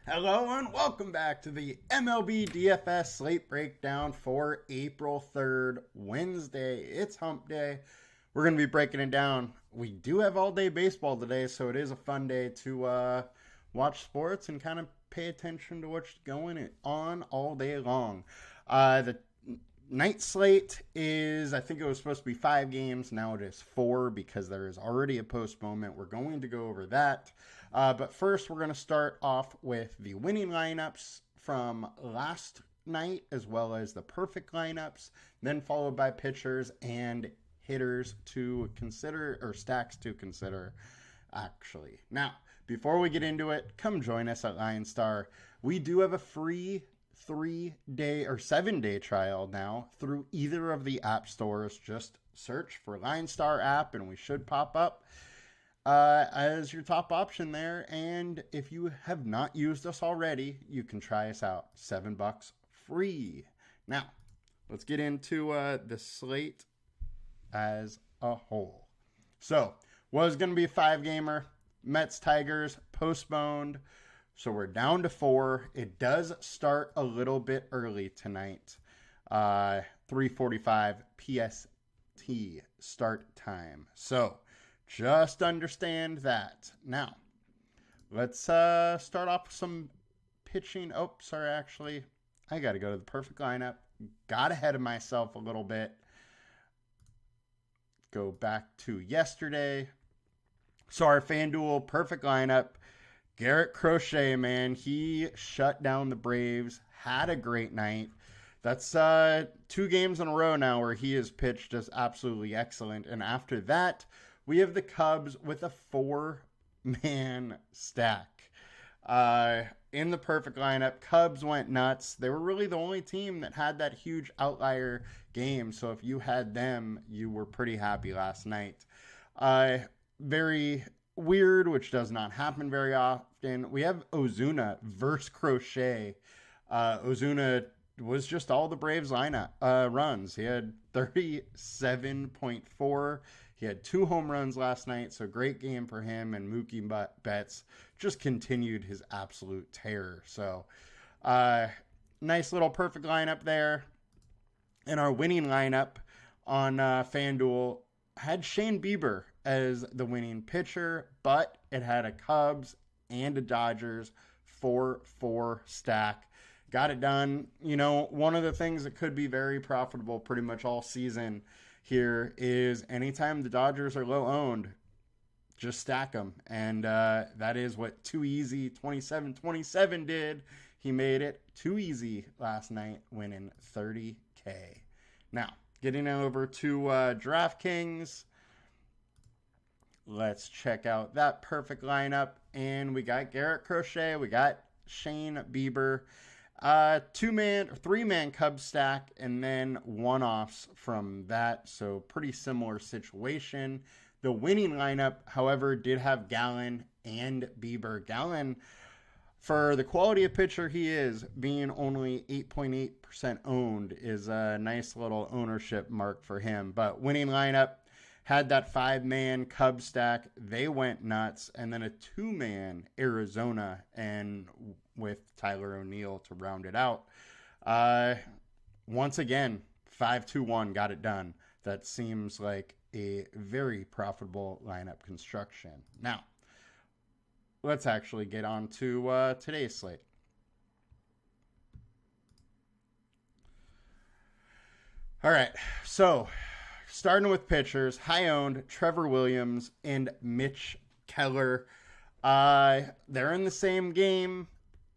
Hello and welcome back to the MLB DFS Slate Breakdown for April 3rd, Wednesday. It's hump day. We're going to be breaking it down. We do have all day baseball today, so it is a fun day to watch sports and kind of pay attention to what's going on all day long. The night slate is, I think it was supposed to be 5 games. Now it is 4 because there is already a postponement. We're going to go over that. But first, we're going to start off with the winning lineups from last night, as well as the perfect lineups, then followed by pitchers and hitters to consider, or stacks to consider, actually. Now, before we get into it, come join us at LineStar. We do have a free 3-day or 7-day trial now through either of the app stores. Just search for LineStar app and we should pop up as your top option there. And if you have not used us already, you can try us out. $7 free. Now, let's get into the slate as a whole. So, was going to be a 5-gamer. Mets Tigers postponed. So we're down to 4. It does start a little bit early tonight. 3:45 PST start time. So just understand that. Now, let's start off with some pitching. Oh, sorry, actually, I got to go to the perfect lineup. Got ahead of myself a little bit. Go back to yesterday. So our FanDuel perfect lineup, Garrett Crochet, man, he shut down the Braves, had a great night. That's 2 games in a row now where he has pitched just absolutely excellent. And after that, we have the Cubs with a 4-man stack. In the perfect lineup, Cubs went nuts. They were really the only team that had that huge outlier game. So if you had them, you were pretty happy last night. Very weird, which does not happen very often. We have Ozuna versus Crochet. Ozuna was just all the Braves lineup runs. He had 37.4. He had 2 home runs last night, so great game for him. And Mookie Betts just continued his absolute terror. So nice little perfect lineup there. And our winning lineup on FanDuel had Shane Bieber as the winning pitcher, but it had a Cubs and a Dodgers 4-4 stack. Got it done. You know, one of the things that could be very profitable pretty much all season here is anytime the Dodgers are low owned, just stack them. And that is what Too Easy 27-27 did. He made it too easy last night, winning $30K. Now, getting over to DraftKings. Let's check out that perfect lineup. And we got Garrett Crochet. We got Shane Bieber. 3-man Cubs stack. And then one-offs from that. So pretty similar situation. The winning lineup, however, did have Gallen and Bieber. Gallen, for the quality of pitcher he is, being only 8.8% owned is a nice little ownership mark for him. But winning lineup, had that 5-man Cubs stack. They went nuts. And then a 2-man Arizona, and with Tyler O'Neill to round it out. Once again, 5-2-1 got it done. That seems like a very profitable lineup construction. Now, let's actually get on to today's slate. All right, so starting with pitchers, high-owned Trevor Williams and Mitch Keller. They're in the same game.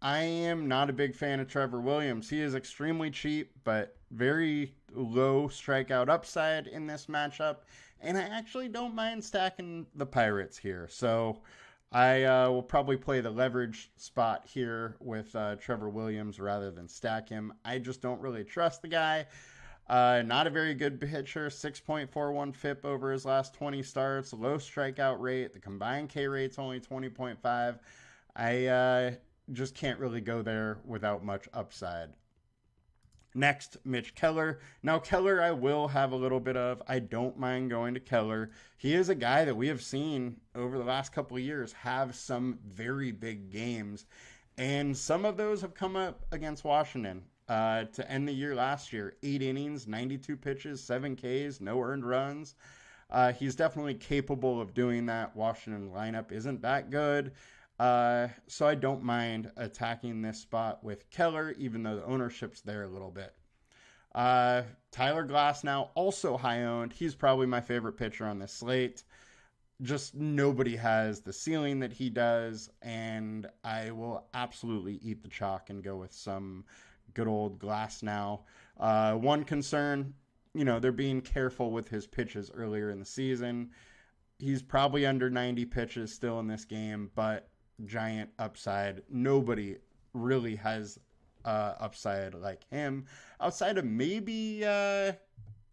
I am not a big fan of Trevor Williams. He is extremely cheap, but very low strikeout upside in this matchup. And I actually don't mind stacking the Pirates here. So I will probably play the leverage spot here with Trevor Williams rather than stack him. I just don't really trust the guy. Not a very good pitcher, 6.41 FIP over his last 20 starts, low strikeout rate. The combined K rate's only 20.5. I just can't really go there without much upside. Next, Mitch Keller. Now, Keller, I will have a little bit of. I don't mind going to Keller. He is a guy that we have seen over the last couple of years have some very big games. And some of those have come up against Washington to end the year last year. 8 innings, 92 pitches, 7 Ks, no earned runs. He's definitely capable of doing that. Washington lineup isn't that good. So I don't mind attacking this spot with Keller, even though the ownership's there a little bit. Tyler Glasnow, also high owned. He's probably my favorite pitcher on this slate. Just nobody has the ceiling that he does, and I will absolutely eat the chalk and go with some good old Glasnow. One concern, they're being careful with his pitches earlier in the season. He's probably under 90 pitches still in this game, but giant upside. Nobody really has upside like him outside of maybe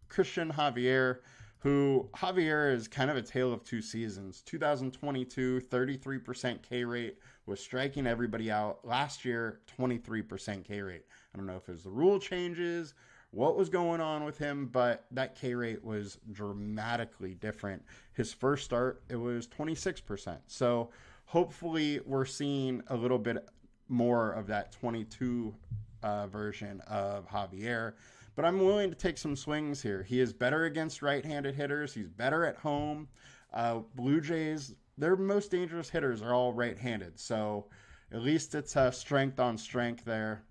Christian Javier, who Javier is kind of a tale of two seasons. 2022, 33% K rate, was striking everybody out. Last year, 23% K rate. I don't know if it was the rule changes, what was going on with him, but that K rate was dramatically different. His first start, it was 26%. So hopefully we're seeing a little bit more of that 22 version of Javier. But I'm willing to take some swings here. He is better against right-handed hitters. He's better at home. Blue Jays, their most dangerous hitters are all right-handed. So at least it's strength on strength there.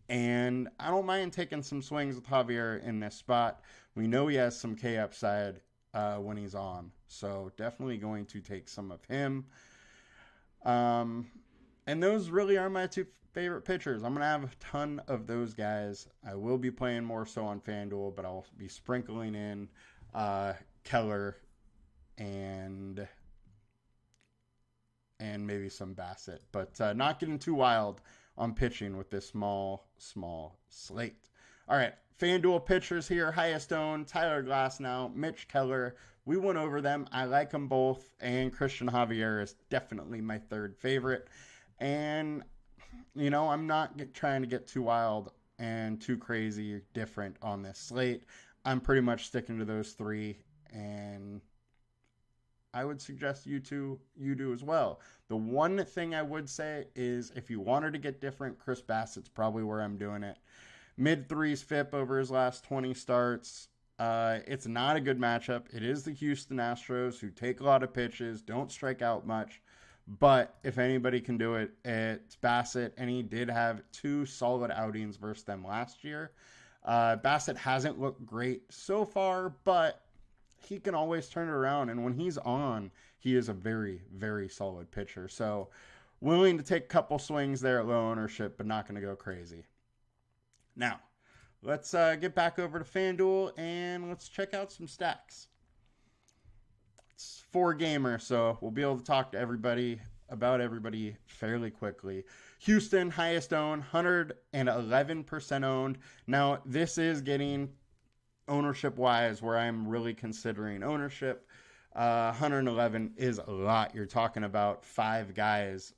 And I don't mind taking some swings with Javier in this spot. We know he has some K upside when he's on. So definitely going to take some of him. And those really are my two favorite pitchers. I'm going to have a ton of those guys. I will be playing more so on FanDuel, but I'll be sprinkling in Keller and maybe some Bassett. But not getting too wild on pitching with this small slate. All right, FanDuel pitchers here. Highest owned, Tyler Glasnow, Mitch Keller. We went over them. I like them both. And Christian Javier is definitely my third favorite. And, I'm not trying to get too wild and too crazy different on this slate. I'm pretty much sticking to those three. And I would suggest you do as well. The one thing I would say is if you wanted to get different, Chris Bassett's probably where I'm doing it. Mid-threes FIP over his last 20 starts. It's not a good matchup. It is the Houston Astros, who take a lot of pitches, don't strike out much. But if anybody can do it, it's Bassett, and he did have 2 solid outings versus them last year. Bassett hasn't looked great so far, but he can always turn it around. And when he's on, he is a very, very solid pitcher. So willing to take a couple swings there at low ownership, but not going to go crazy. Now, let's get back over to FanDuel and let's check out some stacks. It's 4-gamer, so we'll be able to talk to everybody fairly quickly. Houston, highest owned, 111% owned. Now, this is getting ownership-wise where I'm really considering ownership. 111 is a lot. You're talking about 5 guys,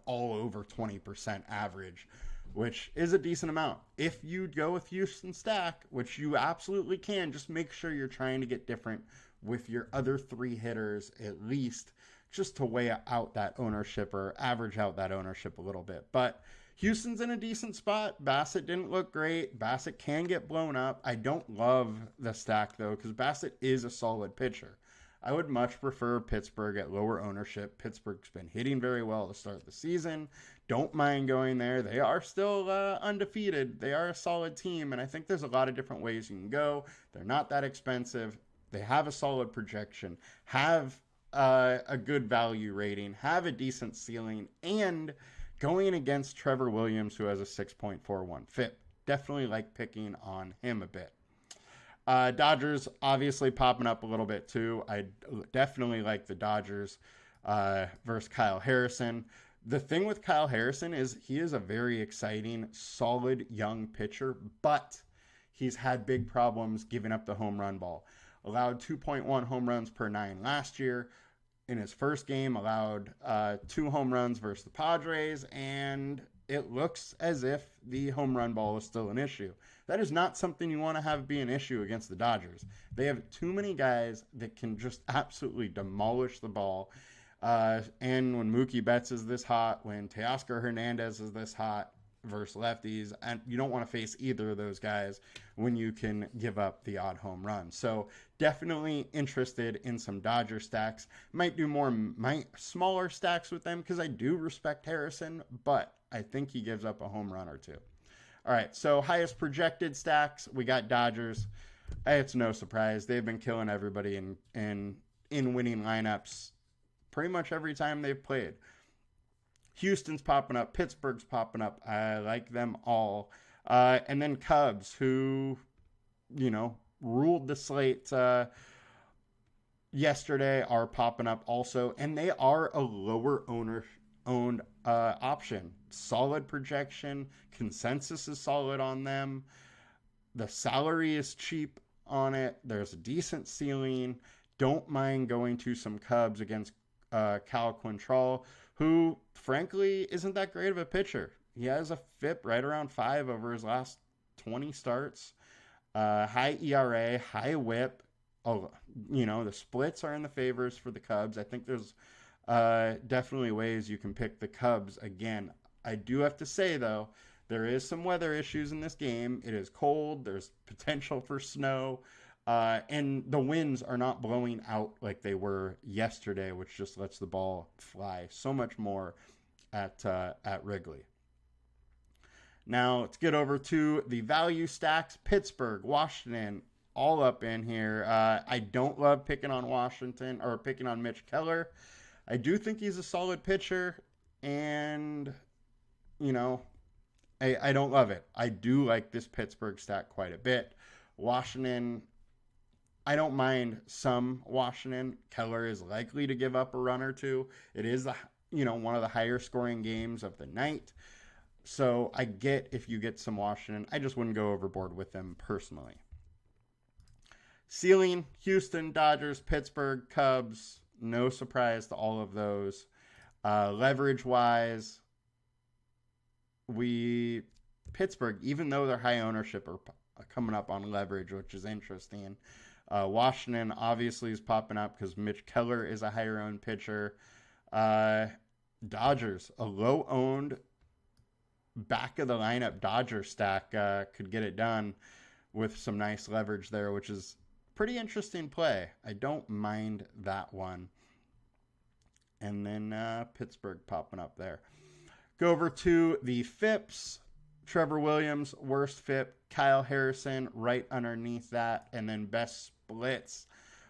all over 20% average, which is a decent amount. If you go with Houston stack, which you absolutely can, just make sure you're trying to get different with your other 3 hitters at least, just to weigh out that ownership or average out that ownership a little bit. But Houston's in a decent spot. Bassett didn't look great. Bassett can get blown up. I don't love the stack, though, because Bassett is a solid pitcher. I would much prefer Pittsburgh at lower ownership. Pittsburgh's been hitting very well to start the season. Don't mind going there. They are still undefeated. They are a solid team, and I think there's a lot of different ways you can go. They're not that expensive. They have a solid projection, have a good value rating, have a decent ceiling, and going against Trevor Williams, who has a 6.41 FIP. Definitely like picking on him a bit. Dodgers obviously popping up a little bit too. I definitely like the Dodgers versus Kyle Harrison. The thing with Kyle Harrison is he is a very exciting, solid young pitcher, but he's had big problems giving up the home run ball. Allowed 2.1 home runs per 9 last year. In his first game, allowed 2 home runs versus the Padres, and it looks as if the home run ball is still an issue. That is not something you want to have be an issue against the Dodgers. They have too many guys that can just absolutely demolish the ball. And when Mookie Betts is this hot, when Teoscar Hernandez is this hot versus lefties, and you don't want to face either of those guys when you can give up the odd home run. So definitely interested in some Dodger stacks. Might do more smaller stacks with them because I do respect Harrison, but I think he gives up a home run or two. All right, so highest projected stacks, we got Dodgers. It's no surprise. They've been killing everybody in winning lineups pretty much every time they've played. Houston's popping up. Pittsburgh's popping up. I like them all. And then Cubs, who, ruled the slate yesterday, are popping up also. And they are a lower owned option. Solid projection. Consensus is solid on them. The salary is cheap on it. There's a decent ceiling. Don't mind going to some Cubs against Cal Quantrill, who, frankly, isn't that great of a pitcher. He has a FIP right around 5 over his last 20 starts. High ERA, high WHIP. The splits are in the favors for the Cubs. I think there's definitely ways you can pick the Cubs again. I do have to say, though, there is some weather issues in this game. It is cold. There's potential for snow. And the winds are not blowing out like they were yesterday, which just lets the ball fly so much more at Wrigley. Now, let's get over to the value stacks. Pittsburgh, Washington, all up in here. I don't love picking on Washington or picking on Mitch Keller. I do think he's a solid pitcher, and, I don't love it. I do like this Pittsburgh stack quite a bit. Washington, I don't mind some Washington. Keller is likely to give up a run or two. It is, one of the higher scoring games of the night. So I get if you get some Washington. I just wouldn't go overboard with them personally. Ceiling, Houston, Dodgers, Pittsburgh, Cubs. No surprise to all of those. Leverage-wise, Pittsburgh, even though their high ownership are coming up on leverage, which is interesting. Washington obviously is popping up because Mitch Keller is a higher owned pitcher. Dodgers, a low owned back of the lineup Dodger stack could get it done with some nice leverage there, which is pretty interesting play. I don't mind that one. And then Pittsburgh popping up there. Go over to the FIPS. Trevor Williams, worst FIP. Kyle Harrison right underneath that. And then best splits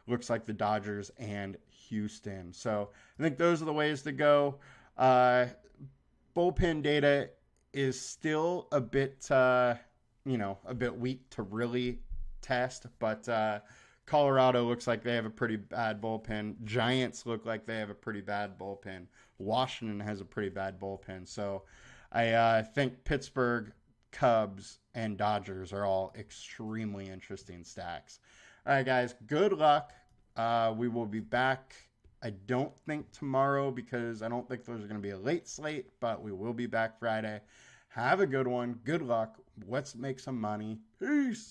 looks like the Dodgers and Houston. So I think those are the ways to go. Bullpen data is still a bit, a bit weak to really test. But Colorado looks like they have a pretty bad bullpen. Giants look like they have a pretty bad bullpen. Washington has a pretty bad bullpen. So I think Pittsburgh, Cubs, and Dodgers are all extremely interesting stacks. All right, guys, good luck. We will be back, I don't think tomorrow because I don't think there's going to be a late slate, but we will be back Friday. Have a good one. Good luck. Let's make some money. Peace.